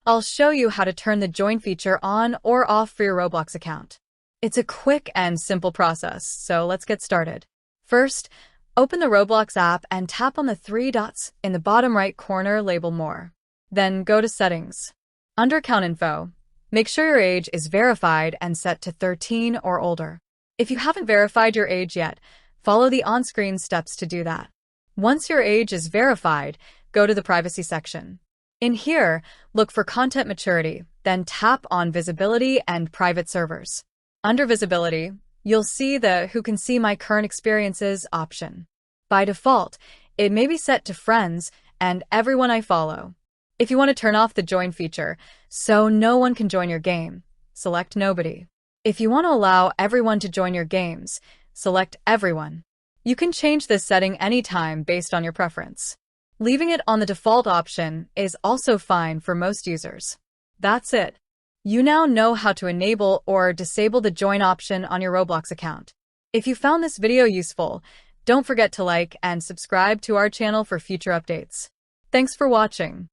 I'll show you how to turn the join feature on or off for your Roblox account. It's a quick and simple process, so let's get started. First, open the Roblox app and tap on the three dots in the bottom right corner labeled More. Then go to Settings. Under Account Info, make sure your age is verified and set to 13 or older. If you haven't verified your age yet, follow the on-screen steps to do that. Once your age is verified, go to the Privacy section. In here, look for Content Maturity, then tap on Visibility and Private Servers. Under Visibility, you'll see the Who Can See My Current Experiences option. By default, it may be set to Friends and Everyone I Follow. If you want to turn off the Join feature, so no one can join your game, select Nobody. If you want to allow everyone to join your games, select Everyone. You can change this setting anytime based on your preference. Leaving it on the default option is also fine for most users. That's it. You now know how to enable or disable the Join option on your Roblox account. If you found this video useful, don't forget to like and subscribe to our channel for future updates. Thanks for watching.